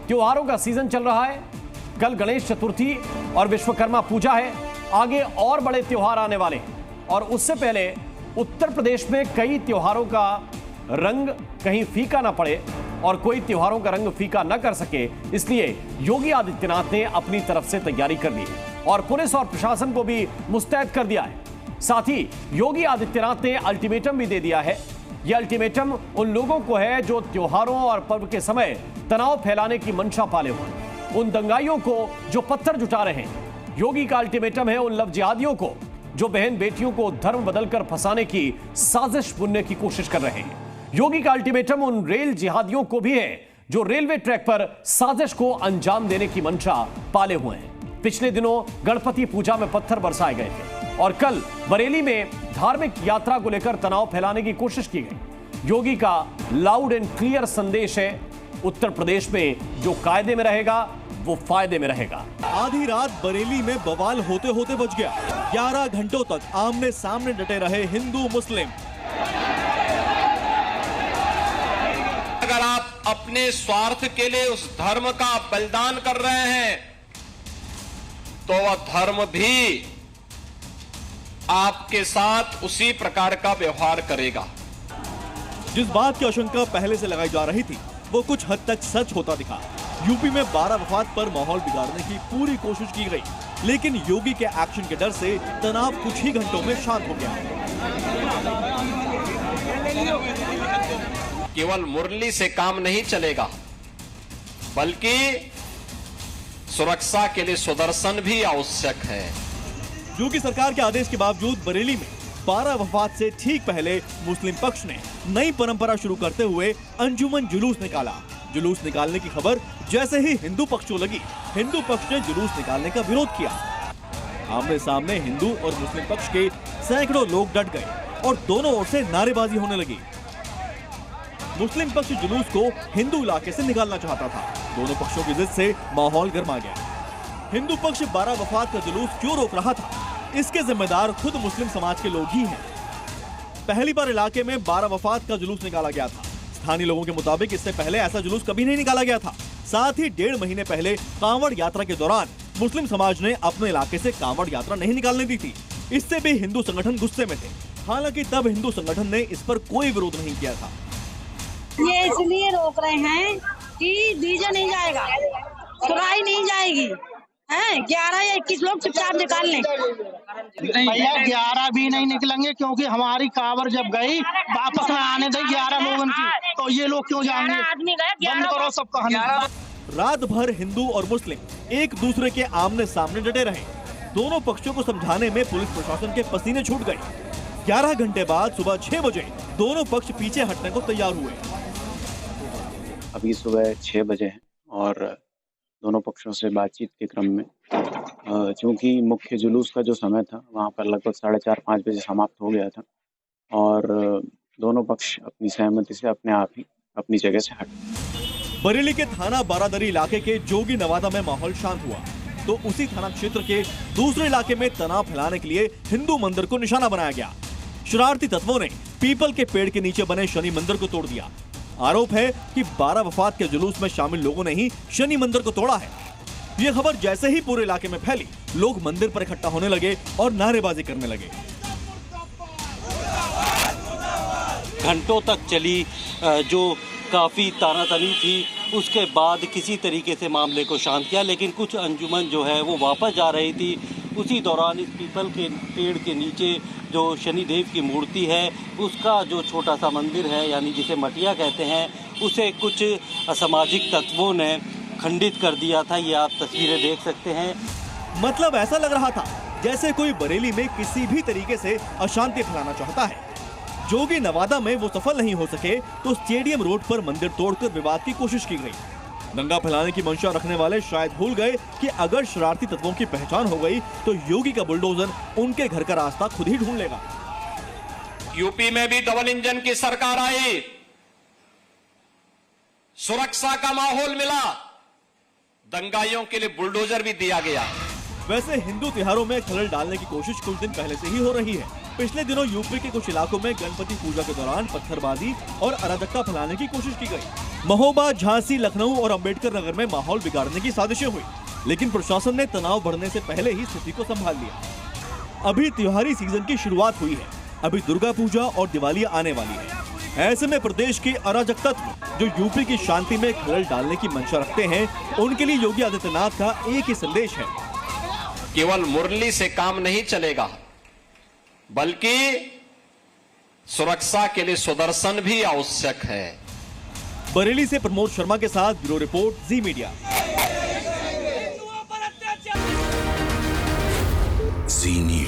त्योहारों का सीजन चल रहा है। कल गणेश चतुर्थी और विश्वकर्मा पूजा है। आगे और बड़े त्योहार आने वाले हैं और उससे पहले उत्तर प्रदेश में कई त्योहारों का रंग कहीं फीका ना पड़े और कोई त्योहारों का रंग फीका न कर सके, इसलिए योगी आदित्यनाथ ने अपनी तरफ से तैयारी कर ली है और पुलिस और प्रशासन को भी मुस्तैद कर दिया है। साथ ही योगी आदित्यनाथ ने अल्टीमेटम भी दे दिया है। यह अल्टीमेटम उन लोगों को है जो त्योहारों और पर्व के समय तनाव फैलाने की मंशा पाले हुए, उन दंगाइयों को जो पत्थर जुटा रहे हैं। योगी का अल्टीमेटम है उन लव जिहादियों को जो बहन बेटियों को धर्म बदलकर फंसाने की साजिश बुनने की कोशिश कर रहे हैं। योगी का अल्टीमेटम उन रेल जिहादियों को भी है जो रेलवे ट्रैक पर साजिश को अंजाम देने की मंशा पाले हुए हैं। पिछले दिनों गणपति पूजा में पत्थर बरसाए गए थे और कल बरेली में धार्मिक यात्रा को लेकर तनाव फैलाने की कोशिश की गई। योगी का लाउड एंड क्लियर संदेश है, उत्तर प्रदेश में जो कायदे में रहेगा वो फायदे में रहेगा। आधी रात बरेली में बवाल होते होते बच गया। 11 घंटों तक आमने सामने डटे रहे हिंदू मुस्लिम। अगर आप अपने स्वार्थ के लिए उस धर्म का बलिदान कर रहे हैं तो वह धर्म भी आपके साथ उसी प्रकार का व्यवहार करेगा। जिस बात की आशंका पहले से लगाई जा रही थी वो कुछ हद तक सच होता दिखा। यूपी में 12 वफात पर माहौल बिगाड़ने की पूरी कोशिश की गई, लेकिन योगी के एक्शन के डर से तनाव कुछ ही घंटों में शांत हो गया। केवल मुरली से काम नहीं चलेगा, बल्कि सुरक्षा के लिए सुदर्शन भी आवश्यक है। योगी सरकार के आदेश के बावजूद बरेली में 12 वफात से ठीक पहले मुस्लिम पक्ष ने नई परंपरा शुरू करते हुए अंजुमन जुलूस निकाला। जुलूस निकालने की खबर जैसे ही हिंदू पक्ष को लगी, हिंदू पक्ष ने जुलूस निकालने का विरोध किया। आमने सामने हिंदू और मुस्लिम पक्ष के सैकड़ों लोग डट गए और दोनों ओर से नारेबाजी होने लगी। मुस्लिम पक्ष जुलूस को हिंदू इलाके से निकालना चाहता था। दोनों पक्षों की जिद से माहौल गर्मा गया। हिंदू पक्ष 12 वफात का जुलूस क्यों रोक रहा था, इसके जिम्मेदार खुद मुस्लिम समाज के लोग ही हैं। पहली बार इलाके में 12 वफात का जुलूस निकाला गया था। स्थानीय लोगों के मुताबिक इससे पहले ऐसा जुलूस कभी नहीं निकाला गया था। साथ ही 1.5 महीने पहले कांवड़ यात्रा के दौरान मुस्लिम समाज ने अपने इलाके से कांवड़ यात्रा नहीं निकालने दी थी। इससे भी हिंदू संगठन गुस्से में थे। हालांकि तब हिंदू संगठन ने इस पर कोई विरोध नहीं किया था। ये इसलिए रोक रहे हैं कि डीजे नहीं जाएगा, सुराही नहीं जाएगी, हैं 11 या 21 लोग चुपचाप निकाल लें। भैया 11 भी नहीं निकलेंगे क्योंकि हमारी कांवड़ जब गई वापस में आने दे 11 लोगों की, तो ये लोग क्यों जाएंगे? आदमी गए, बंद करो सब कहानी। रात भर हिंदू और मुस्लिम एक दूसरे के आमने सामने डटे रहे। दोनों पक्षों को समझाने में पुलिस प्रशासन के पसीने छूट गए। 11 घंटे बाद सुबह 6 बजे दोनों पक्ष पीछे हटने को तैयार हुए। अभी सुबह 6 बजे हैं और दोनों पक्षों से बातचीत के क्रम में चूंकि मुख्य जुलूस का जो समय था वहाँ पर लगभग 4:30-5 बजे समाप्त हो गया था और दोनों पक्ष अपनी सहमति से अपने आप ही अपनी जगह से हट। बरेली के थाना बारादरी इलाके के जोगी नवादा में माहौल शांत हुआ तो उसी थाना क्षेत्र के दूसरे इलाके में तनाव फैलाने के लिए हिंदू मंदिर को निशाना बनाया गया। शरारती तत्वों ने पीपल के पेड़ के नीचे बने शनि मंदिर को तोड़ दिया। आरोप है कि 12 वफात के जुलूस में शामिल लोगों ने ही शनि मंदिर को तोड़ा है। ये खबर जैसे ही पूरे इलाके में फैली, लोग मंदिर पर इकट्ठा होने लगे और नारेबाजी करने लगे। घंटों तक चली जो काफ़ी तानातनी थी, उसके बाद किसी तरीके से मामले को शांत किया, लेकिन कुछ अंजुमन जो है वो वापस जा रही थी। उसी दौरान इस पीपल के पेड़ के नीचे जो शनिदेव की मूर्ति है उसका जो छोटा सा मंदिर है, यानी जिसे मटिया कहते हैं, उसे कुछ असामाजिक तत्वों ने खंडित कर दिया था। ये आप तस्वीरें देख सकते हैं। मतलब ऐसा लग रहा था जैसे कोई बरेली में किसी भी तरीके से अशांति फैलाना चाहता है। जोगी नवादा में वो सफल नहीं हो सके तो स्टेडियम रोड पर मंदिर तोड़कर विवाद की कोशिश की गई। दंगा फैलाने की मंशा रखने वाले शायद भूल गए कि अगर शरारती तत्वों की पहचान हो गई तो योगी का बुलडोजर उनके घर का रास्ता खुद ही ढूंढ लेगा। यूपी में भी डबल इंजन की सरकार आई, सुरक्षा का माहौल मिला, दंगाइयों के लिए बुलडोजर भी दिया गया। वैसे हिंदू त्योहारों में खलल डालने की कोशिश कुछ दिन पहले से ही हो रही है। पिछले दिनों यूपी के कुछ इलाकों में गणपति पूजा के दौरान पत्थरबाजी और अराजकता फैलाने की कोशिश की गई। महोबा, झांसी, लखनऊ और अंबेडकर नगर में माहौल बिगाड़ने की साजिशें हुई, लेकिन प्रशासन ने तनाव बढ़ने से पहले ही स्थिति को संभाल लिया। अभी त्योहारी सीजन की शुरुआत हुई है, अभी दुर्गा पूजा और दिवाली आने वाली है। ऐसे में प्रदेश के अराजक तत्व जो यूपी की शांति में खलल डालने की मंशा रखते हैं, उनके लिए योगी आदित्यनाथ का एक ही संदेश है। केवल मुरली से काम नहीं चलेगा, बल्कि सुरक्षा के लिए सुदर्शन भी आवश्यक है। बरेली से प्रमोद शर्मा के साथ ब्यूरो रिपोर्ट, जी मीडिया। जी न्यूज़।